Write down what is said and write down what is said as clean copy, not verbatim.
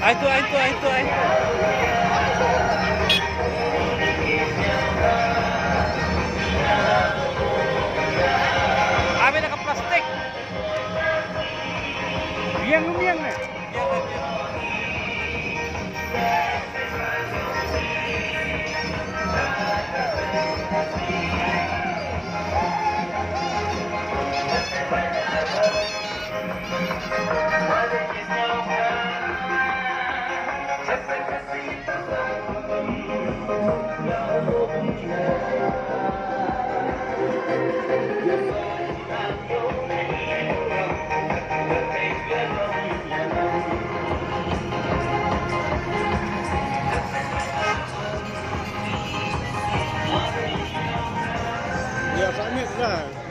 Ay, ito, ay, ito, ay, ito, ay. Amin naka-plastic. Biang na. Ya, kami lah.